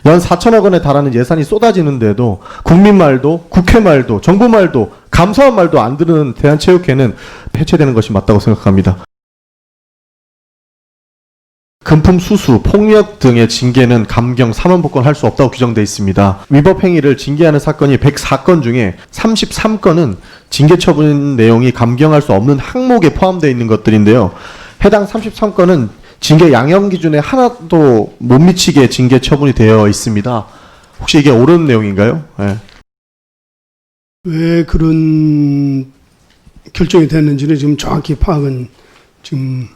연 4천억 원에 달하는 예산이 쏟아지는데도 국민 말도 국회 말도 정부 말도 감사원 말도 안 들은 대한체육회는 해체되는 것이 맞다고 생각합니다. 금품 수수, 폭력 등의 징계는 감경, 사면복권 할 수 없다고 규정되어 있습니다. 위법 행위를 징계하는 사건이 104건 중에 33건은 징계 처분 내용이 감경할 수 없는 항목에 포함되어 있는 것들인데요. 해당 33건은 징계 양형 기준에 하나도 못 미치게 징계 처분이 되어 있습니다. 혹시 이게 옳은 내용인가요? 네. 왜 그런 결정이 됐는지는 지금 정확히 파악은 지금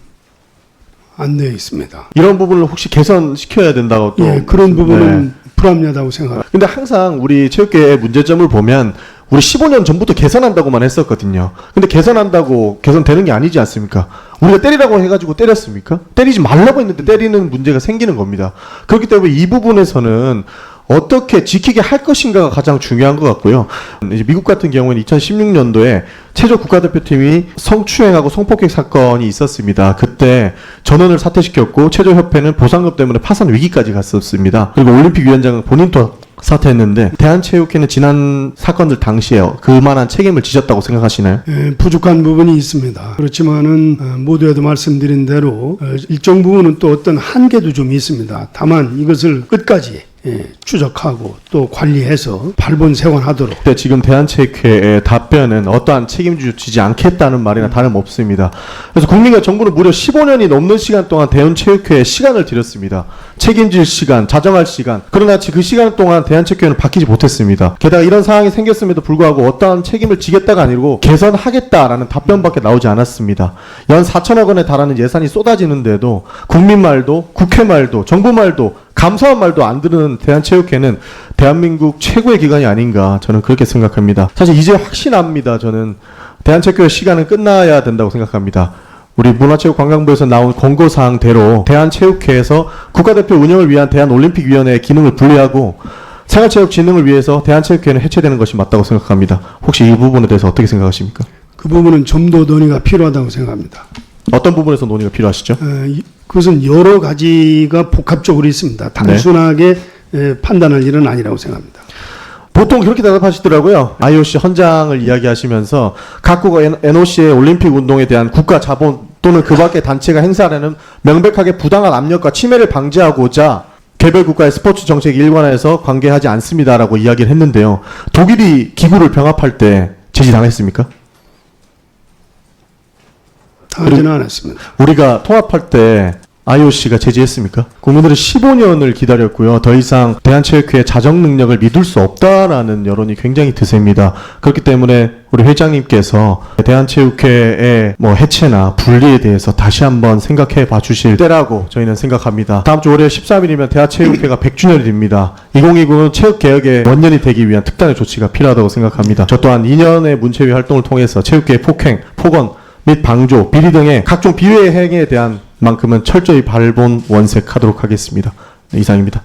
안 되어 있습니다. 이런 부분을 혹시 개선시켜야 된다고 또. 예, 그런 부분은 불합리하다고 생각합니다. 근데 항상 우리 체육계의 문제점을 보면 우리 15년 전부터 개선한다고만 했었거든요. 근데 개선한다고 개선되는 게 아니지 않습니까? 우리가 때리라고 해가지고 때렸습니까? 때리지 말라고 했는데 때리는 문제가 생기는 겁니다. 그렇기 때문에 이 부분에서는 어떻게 지키게 할 것인가가 가장 중요한 것 같고요. 이제 미국 같은 경우는 2016년도에 체조 국가대표팀이 성추행하고 성폭행 사건이 있었습니다. 그때 전원을 사퇴시켰고 체조협회는 보상금 때문에 파산 위기까지 갔었습니다. 그리고 올림픽위원장은 본인도 사퇴했는데 대한체육회는 지난 사건들 당시에 그만한 책임을 지셨다고 생각하시나요? 예, 부족한 부분이 있습니다. 그렇지만은 모두에도 말씀드린 대로 일정 부분은 또 어떤 한계도 좀 있습니다. 다만 이것을 끝까지 추적하고 또 관리해서 발본색원하도록. 근데 지금 대한체육회의 답변은 어떠한 책임을 지지 않겠다는 말이나 다름없습니다. 그래서 국민과 정부는 무려 15년이 넘는 시간 동안 대한체육회에 시간을 들였습니다. 책임질 시간, 자정할 시간. 그러나 그 시간 동안 대한체육회는 바뀌지 못했습니다. 게다가 이런 상황이 생겼음에도 불구하고 어떠한 책임을 지겠다가 아니고 개선하겠다라는 답변밖에 나오지 않았습니다. 연 4천억 원에 달하는 예산이 쏟아지는데도 국민 말도 국회 말도 정부 말도 감사원 말도 안 들은 대한체육회는 대한민국 최고의 기관이 아닌가 저는 그렇게 생각합니다. 사실 이제 확신합니다. 저는 대한체육회 시간은 끝나야 된다고 생각합니다. 우리 문화체육관광부에서 나온 권고사항대로 대한체육회에서 국가대표 운영을 위한 대한올림픽위원회의 기능을 분리하고 생활체육진흥을 위해서 대한체육회는 해체되는 것이 맞다고 생각합니다. 혹시 이 부분에 대해서 어떻게 생각하십니까? 그 부분은 좀 더 논의가 필요하다고 생각합니다. 어떤 부분에서 논의가 필요하시죠? 그것은 여러 가지가 복합적으로 있습니다. 단순하게 판단할 일은 아니라고 생각합니다. 보통 그렇게 대답하시더라고요. IOC 헌장을 이야기하시면서 각국 NOC의 올림픽 운동에 대한 국가 자본 또는 그 밖의 단체가 행사하려는 명백하게 부당한 압력과 침해를 방지하고자 개별 국가의 스포츠 정책 일관화해서 관계하지 않습니다라고 이야기를 했는데요. 독일이 기구를 병합할 때 제지당했습니까? 하지는 않았습니다. 우리가 통합할 때 IOC가 제지했습니까? 국민들은 15년을 기다렸고요. 더 이상 대한체육회의 자정 능력을 믿을 수 없다라는 여론이 굉장히 드셉니다. 그렇기 때문에 우리 회장님께서 대한체육회의 해체나 분리에 대해서 다시 한번 생각해 봐 주실 때라고 저희는 생각합니다. 다음 주 월요일 13일이면 대한체육회가 100주년이 됩니다. 2029는 체육개혁의 원년이 되기 위한 특단의 조치가 필요하다고 생각합니다. 저 또한 2년의 문체위 활동을 통해서 체육계의 폭행, 폭언 및 방조, 비리 등의 각종 비외 행위에 대한 만큼은 철저히 발본 원색하도록 하겠습니다. 네, 이상입니다.